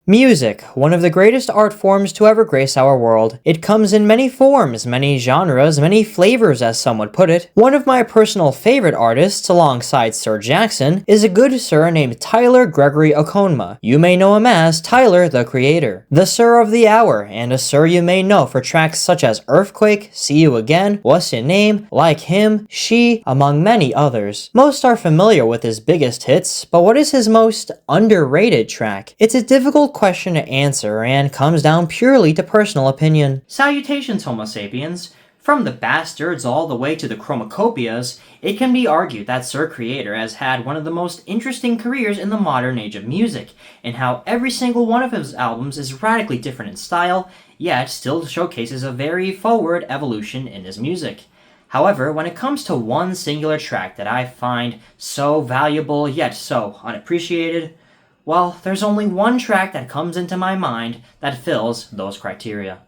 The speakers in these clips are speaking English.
Music, one of the greatest art forms to ever grace our world. It comes in many forms, many genres, many flavors as some would put it. One of my personal favorite artists, alongside Sir Jackson, is a good sir named Tyler Gregory Okonma. You may know him as Tyler the Creator, the Sir of the Hour, and a sir you may know for tracks such as Earthquake, See You Again, What's Your Name, Like Him, She, among many others. Most are familiar with his biggest hits, but what is his most underrated track? It's a difficult question to answer and comes down purely to personal opinion. Salutations, Homo sapiens. From the bastards all the way to the chromacopias, it can be argued that Sir Creator has had one of the most interesting careers in the modern age of music, in how every single one of his albums is radically different in style, yet still showcases a very forward evolution in his music. However, when it comes to one singular track that I find so valuable yet so unappreciated, well, there's only one track that comes into my mind that fills those criteria.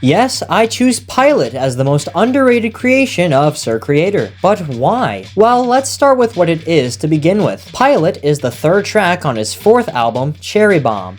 Yes, I choose Pilot as the most underrated creation of Sir Creator. But why? Well, let's start with what it is to begin with. Pilot is the third track on his fourth album, Cherry Bomb.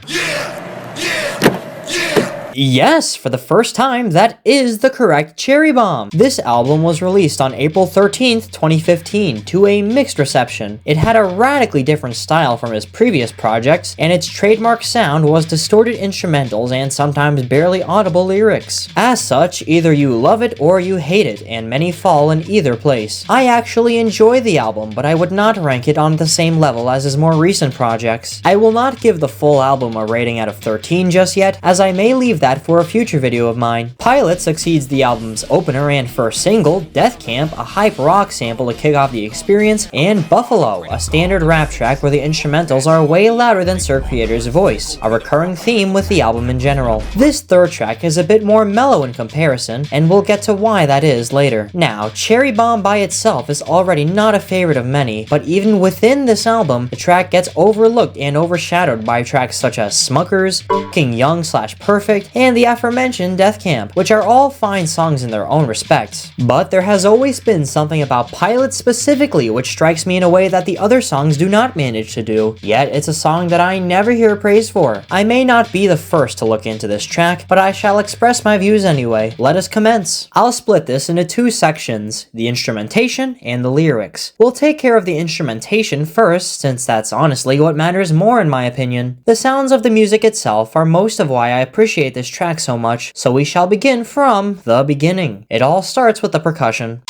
Yes, for the first time, that is the correct Cherry Bomb. This album was released on April 13th, 2015, to a mixed reception. It had a radically different style from his previous projects, and its trademark sound was distorted instrumentals and sometimes barely audible lyrics. As such, either you love it or you hate it, and many fall in either place. I actually enjoy the album, but I would not rank it on the same level as his more recent projects. I will not give the full album a rating out of 13 just yet, as I may leave that for a future video of mine. Pilot succeeds the album's opener and first single, Death Camp, a hype rock sample to kick off the experience, and Buffalo, a standard rap track where the instrumentals are way louder than Sir Creator's voice, a recurring theme with the album in general. This third track is a bit more mellow in comparison, and we'll get to why that is later. Now, Cherry Bomb by itself is already not a favorite of many, but even within this album, the track gets overlooked and overshadowed by tracks such as Smuckers, King Young / Perfect, and the aforementioned Death Camp, which are all fine songs in their own respects. But there has always been something about Pilot specifically which strikes me in a way that the other songs do not manage to do, yet it's a song that I never hear praise for. I may not be the first to look into this track, but I shall express my views anyway. Let us commence. I'll split this into two sections, the instrumentation and the lyrics. We'll take care of the instrumentation first, since that's honestly what matters more in my opinion. The sounds of the music itself are most of why I appreciate this track so much, so we shall begin from the beginning. It all starts with the percussion.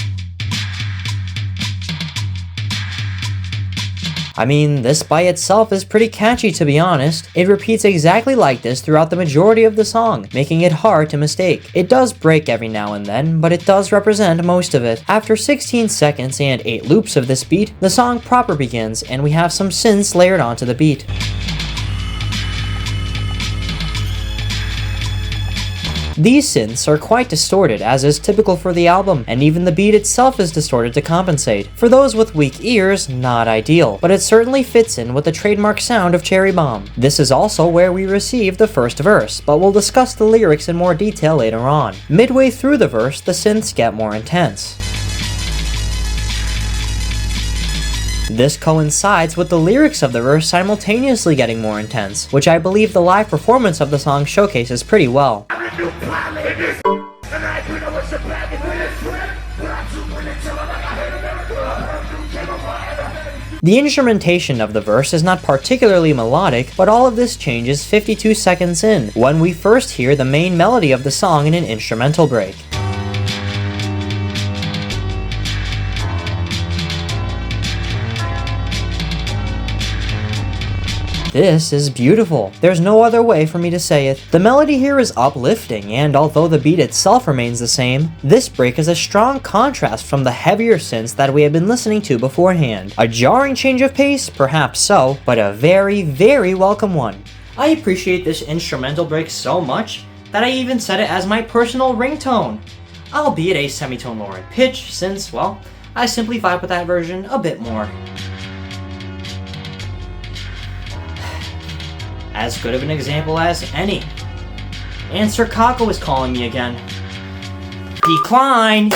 I mean, this by itself is pretty catchy to be honest. It repeats exactly like this throughout the majority of the song, making it hard to mistake. It does break every now and then, but it does represent most of it. After 16 seconds and 8 loops of this beat, the song proper begins, and we have some synths layered onto the beat. These synths are quite distorted, as is typical for the album, and even the beat itself is distorted to compensate. For those with weak ears, not ideal, but it certainly fits in with the trademark sound of Cherry Bomb. This is also where we receive the first verse, but we'll discuss the lyrics in more detail later on. Midway through the verse, the synths get more intense. This coincides with the lyrics of the verse simultaneously getting more intense, which I believe the live performance of the song showcases pretty well. The instrumentation of the verse is not particularly melodic, but all of this changes 52 seconds in, when we first hear the main melody of the song in an instrumental break. This is beautiful. There's no other way for me to say it. The melody here is uplifting, and although the beat itself remains the same, this break is a strong contrast from the heavier synths that we have been listening to beforehand. A jarring change of pace? Perhaps so, but a very, very welcome one. I appreciate this instrumental break so much that I even set it as my personal ringtone, albeit a semitone lower in pitch since, well, I simply vibe with that version a bit more. as good of an example as any. And Sir Kako is calling me again. Decline!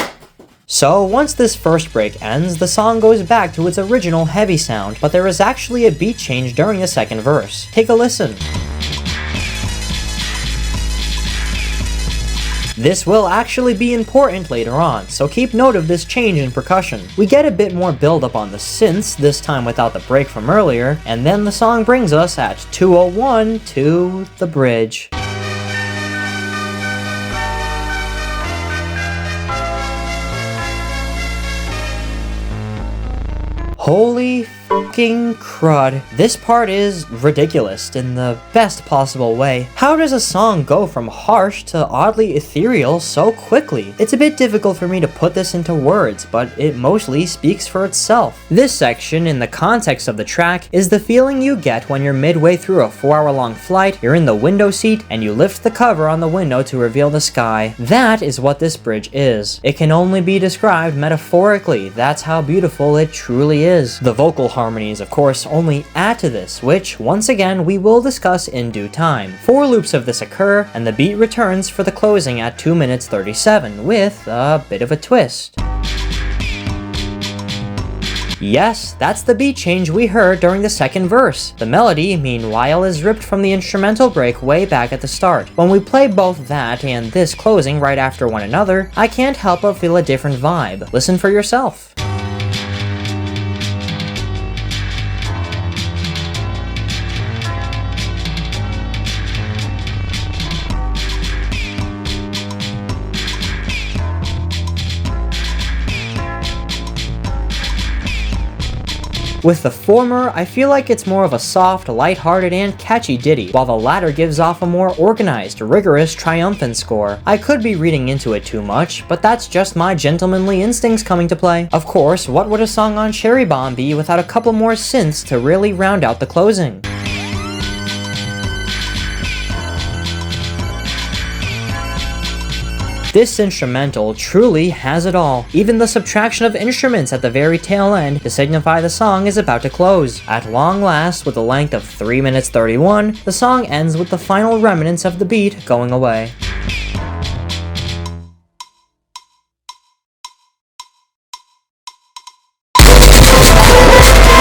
So once this first break ends, the song goes back to its original heavy sound, but there is actually a beat change during the second verse. Take a listen. This will actually be important later on, so keep note of this change in percussion. We get a bit more build up on the synths, this time without the break from earlier, and then the song brings us at 2:01 to the bridge. Holy fucking crud. This part is ridiculous in the best possible way. How does a song go from harsh to oddly ethereal so quickly? It's a bit difficult for me to put this into words, but it mostly speaks for itself. This section, in the context of the track, is the feeling you get when you're midway through a 4-hour-long flight, you're in the window seat, and you lift the cover on the window to reveal the sky. That is what this bridge is. It can only be described metaphorically. That's how beautiful it truly is. The vocal harmonies, of course, only add to this, which, once again, we will discuss in due time. 4 loops of this occur, and the beat returns for the closing at 2 minutes 37, with a bit of a twist. Yes, that's the beat change we heard during the second verse. The melody, meanwhile, is ripped from the instrumental break way back at the start. When we play both that and this closing right after one another, I can't help but feel a different vibe. Listen for yourself. With the former, I feel like it's more of a soft, lighthearted, and catchy ditty, while the latter gives off a more organized, rigorous, triumphant score. I could be reading into it too much, but that's just my gentlemanly instincts coming to play. Of course, what would a song on Cherry Bomb be without a couple more synths to really round out the closing? This instrumental truly has it all, even the subtraction of instruments at the very tail end to signify the song is about to close. At long last, with a length of 3 minutes 31, the song ends with the final remnants of the beat going away.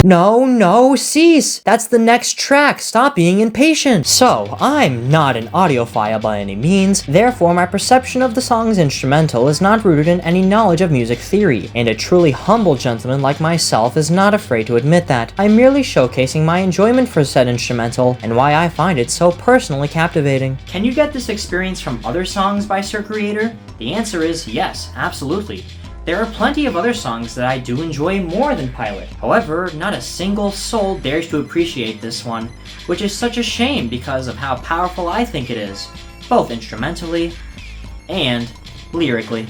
No, cease! That's the next track, stop being impatient! So, I'm not an audiophile by any means, therefore my perception of the song's instrumental is not rooted in any knowledge of music theory, and a truly humble gentleman like myself is not afraid to admit that. I'm merely showcasing my enjoyment for said instrumental, and why I find it so personally captivating. Can you get this experience from other songs by Sir Creator? The answer is yes, absolutely. There are plenty of other songs that I do enjoy more than Pilot. However, not a single soul dares to appreciate this one, which is such a shame because of how powerful I think it is, both instrumentally and lyrically.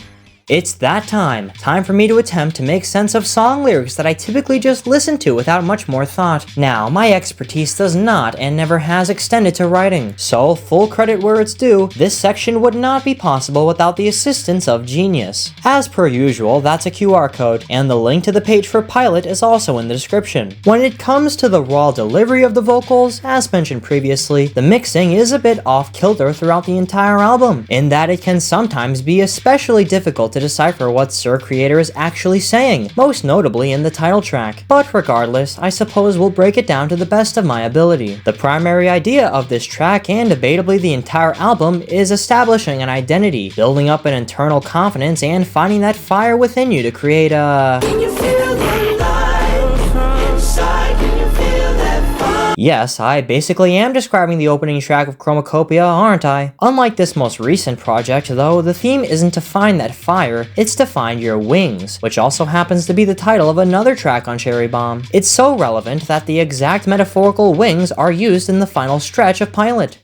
It's that time for me to attempt to make sense of song lyrics that I typically just listen to without much more thought. Now, my expertise does not and never has extended to writing, so full credit where it's due, this section would not be possible without the assistance of genius. As per usual, that's a QR code, and the link to the page for Pilot is also in the description. When it comes to the raw delivery of the vocals, as mentioned previously, the mixing is a bit off-kilter throughout the entire album, in that it can sometimes be especially difficult to decipher what Sir Creator is actually saying, most notably in the title track. But regardless, I suppose we'll break it down to the best of my ability. The primary idea of this track, and debatably the entire album, is establishing an identity, building up an internal confidence, and finding that fire within you to create a... Can you feel the light from inside? Can you feel that fire? Yes, I basically am describing the opening track of Chromacopia, aren't I? Unlike this most recent project, though, the theme isn't to find that fire, it's to find your wings, which also happens to be the title of another track on Cherry Bomb. It's so relevant that the exact metaphorical wings are used in the final stretch of Pilot.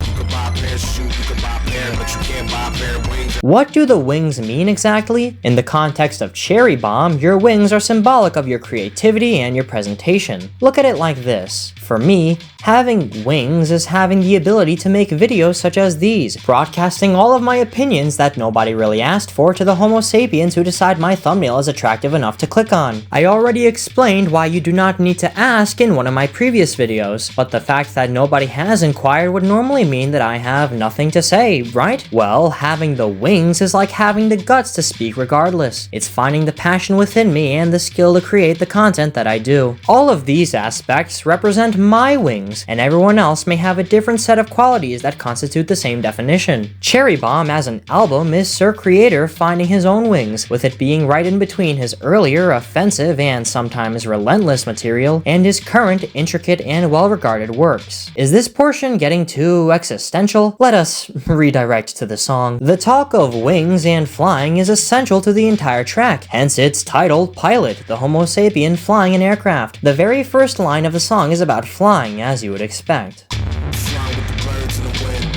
What do the wings mean exactly? In the context of Cherry Bomb, your wings are symbolic of your creativity and your presentation. Look at it like this. For me, having wings is having the ability to make videos such as these, broadcasting all of my opinions that nobody really asked for to the Homo sapiens who decide my thumbnail is attractive enough to click on. I already explained why you do not need to ask in one of my previous videos, but the fact that nobody has inquired would normally mean that I have nothing to say, right? Well, having the wings is like having the guts to speak regardless. It's finding the passion within me and the skill to create the content that I do. All of these aspects represent my wings, and everyone else may have a different set of qualities that constitute the same definition. Cherry Bomb as an album is Sir Creator finding his own wings, with it being right in between his earlier offensive and sometimes relentless material and his current intricate and well-regarded works. Is this portion getting too existential? Let us redirect to the song. The talk of wings and flying is essential to the entire track, hence its title, Pilot, the Homo sapien flying an aircraft. The very first line of the song is about flying, as you would expect.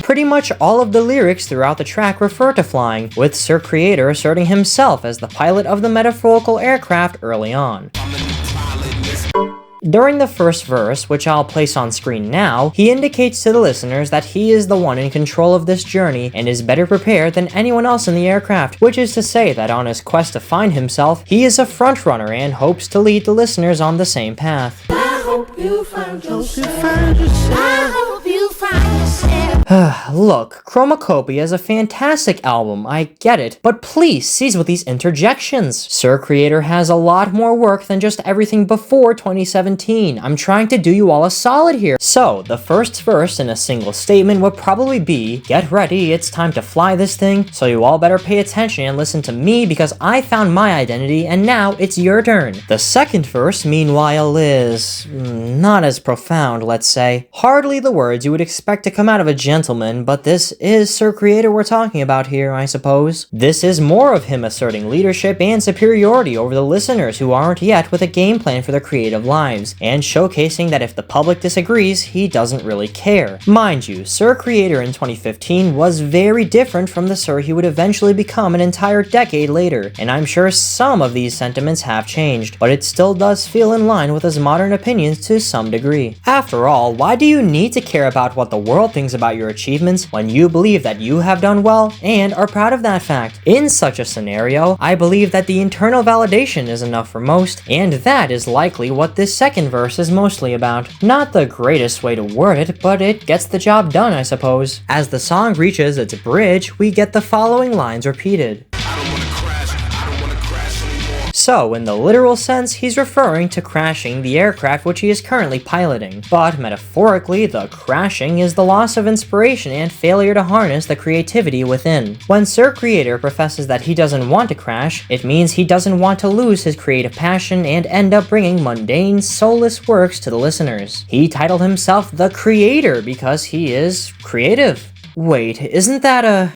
Pretty much all of the lyrics throughout the track refer to flying, with Sir Creator asserting himself as the pilot of the metaphorical aircraft early on. During the first verse, which I'll place on screen now, he indicates to the listeners that he is the one in control of this journey and is better prepared than anyone else in the aircraft, which is to say that on his quest to find himself, he is a frontrunner and hopes to lead the listeners on the same path. I hope you find yourself. I hope you find yourself. Look, Chromacopia is a fantastic album, I get it, but please cease with these interjections. Sir Creator has a lot more work than just everything before 2017. I'm trying to do you all a solid here. So, the first verse in a single statement would probably be, get ready, it's time to fly this thing, so you all better pay attention and listen to me because I found my identity and now it's your turn. The second verse, meanwhile, is not as profound, let's say. Hardly the words you would expect to come out of a gentleman, but this is Sir Creator we're talking about here, I suppose. This is more of him asserting leadership and superiority over the listeners who aren't yet with a game plan for their creative lives, and showcasing that if the public disagrees, he doesn't really care. Mind you, Sir Creator in 2015 was very different from the Sir he would eventually become an entire decade later, and I'm sure some of these sentiments have changed, but it still does feel in line with his modern opinions to some degree. After all, why do you need to care about what the world thinks about your achievements when you believe that you have done well and are proud of that fact? In such a scenario, I believe that the internal validation is enough for most, and that is likely what this second verse is mostly about. Not the greatest way to word it, but it gets the job done, I suppose. As the song reaches its bridge, we get the following lines repeated. So, in the literal sense, he's referring to crashing the aircraft which he is currently piloting. But metaphorically, the crashing is the loss of inspiration and failure to harness the creativity within. When Sir Creator professes that he doesn't want to crash, it means he doesn't want to lose his creative passion and end up bringing mundane, soulless works to the listeners. He titled himself the Creator because he is creative. Wait, isn't that a...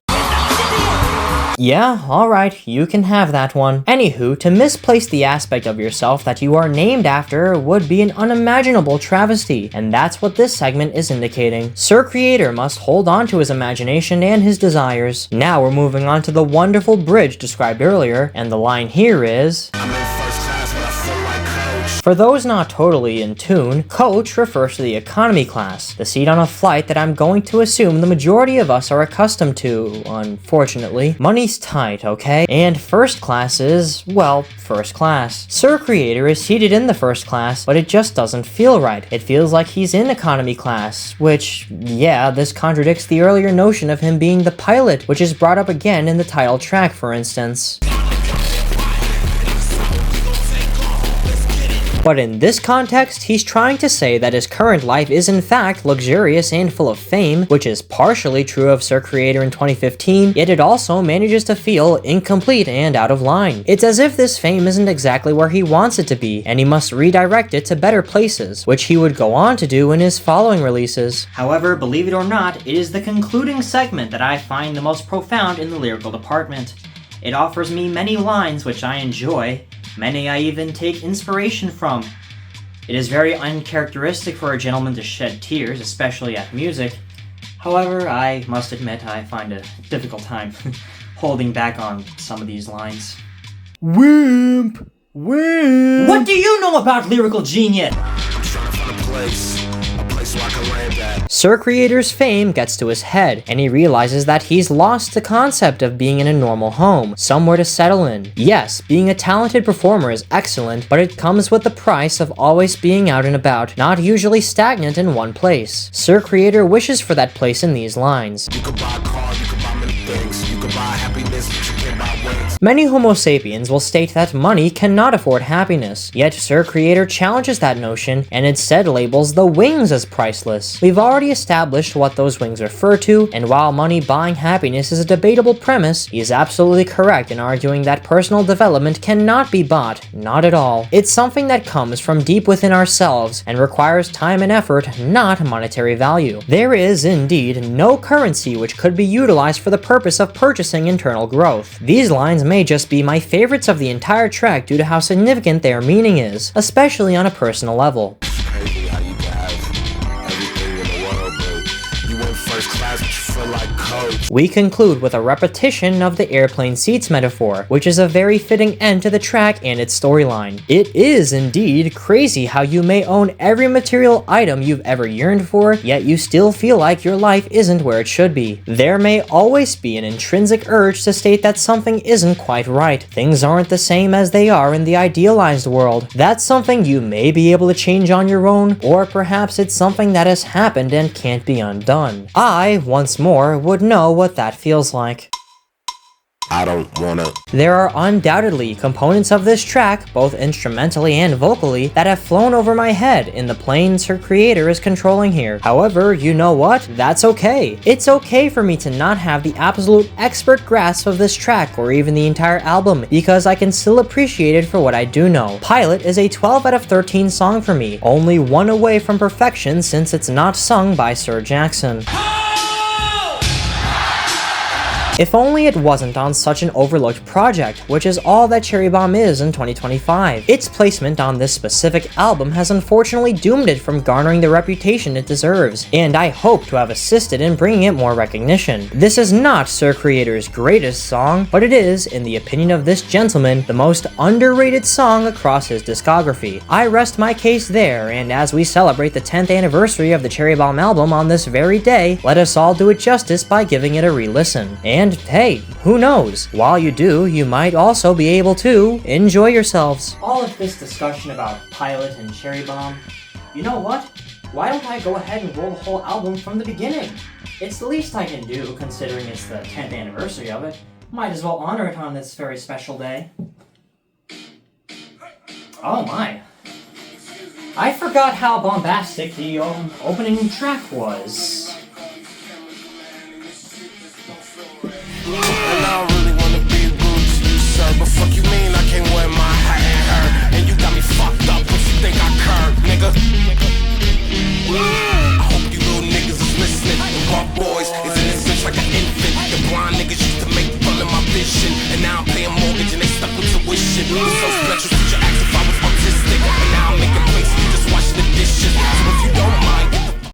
Yeah, alright, you can have that one. Anywho, to misplace the aspect of yourself that you are named after would be an unimaginable travesty, and that's what this segment is indicating. Sir Creator must hold on to his imagination and his desires. Now we're moving on to the wonderful bridge described earlier, and the line here is... For those not totally in tune, coach refers to the economy class, the seat on a flight that I'm going to assume the majority of us are accustomed to, unfortunately. Money's tight, okay? And first class is, well, first class. Sir Creator is seated in the first class, but it just doesn't feel right. It feels like he's in economy class, which, yeah, this contradicts the earlier notion of him being the pilot, which is brought up again in the title track, for instance. But in this context, he's trying to say that his current life is in fact luxurious and full of fame, which is partially true of Sir Creator in 2015, yet it also manages to feel incomplete and out of line. It's as if this fame isn't exactly where he wants it to be, and he must redirect it to better places, which he would go on to do in his following releases. However, believe it or not, it is the concluding segment that I find the most profound in the lyrical department. It offers me many lines which I enjoy, many I even take inspiration from. It is very uncharacteristic for a gentleman to shed tears, especially at music. However, I must admit I find a difficult time holding back on some of these lines. Wimp! Wimp! What do you know about lyrical genius? I'm trying to find a place so I can land that. Sir Creator's fame gets to his head, and he realizes that he's lost the concept of being in a normal home, somewhere to settle in. Yes, being a talented performer is excellent, but it comes with the price of always being out and about, not usually stagnant in one place. Sir Creator wishes for that place in these lines. You can buy a car, you can buy many things. You can buy happiness, but you can't buy wings. Many Homo sapiens will state that money cannot afford happiness, yet Sir Creator challenges that notion and instead labels the wings as priceless. We've already established what those wings refer to, and while money buying happiness is a debatable premise, he is absolutely correct in arguing that personal development cannot be bought, not at all. It's something that comes from deep within ourselves and requires time and effort, not monetary value. There is, indeed, no currency which could be utilized for the purpose of purchasing internal growth. These lines may just be my favorites of the entire track due to how significant their meaning is, especially on a personal level. Crazy how you can have everything in the world, but you went first class, but you feel like coach. We conclude with a repetition of the airplane seats metaphor, which is a very fitting end to the track and its storyline. It is indeed crazy how you may own every material item you've ever yearned for, yet you still feel like your life isn't where it should be. There may always be an intrinsic urge to state that something isn't quite right. Things aren't the same as they are in the idealized world. That's something you may be able to change on your own, or perhaps it's something that has happened and can't be undone. I, once more, would know what that feels like. I don't wanna. There are undoubtedly components of this track, both instrumentally and vocally, that have flown over my head in the plane Sir Creator is controlling here. However, you know what? That's okay. It's okay for me to not have the absolute expert grasp of this track or even the entire album, because I can still appreciate it for what I do know. Pilot is a 12 out of 13 song for me, only one away from perfection since it's not sung by Sir Jackson. If only it wasn't on such an overlooked project, which is all that Cherry Bomb is in 2025. Its placement on this specific album has unfortunately doomed it from garnering the reputation it deserves, and I hope to have assisted in bringing it more recognition. This is not Sir Creator's greatest song, but it is, in the opinion of this gentleman, the most underrated song across his discography. I rest my case there, and as we celebrate the 10th anniversary of the Cherry Bomb album on this very day, let us all do it justice by giving it a re-listen. And hey, who knows? While you do, you might also be able to enjoy yourselves. All of this discussion about Pilot and Cherry Bomb, you know what? Why don't I go ahead and roll the whole album from the beginning? It's the least I can do, considering it's the 10th anniversary of it. Might as well honor it on this very special day. Oh my. I forgot how bombastic the opening track was. And I don't really wanna be rude to you, sir, but fuck you mean I can't wear my hat and her, and you got me fucked up, what you think I curved, nigga? I hope you little niggas is listening. The rough boys is innocent like an infant. The blind niggas used to make fun of my vision, and now I'm paying mortgage and they stuck with tuition. I'm so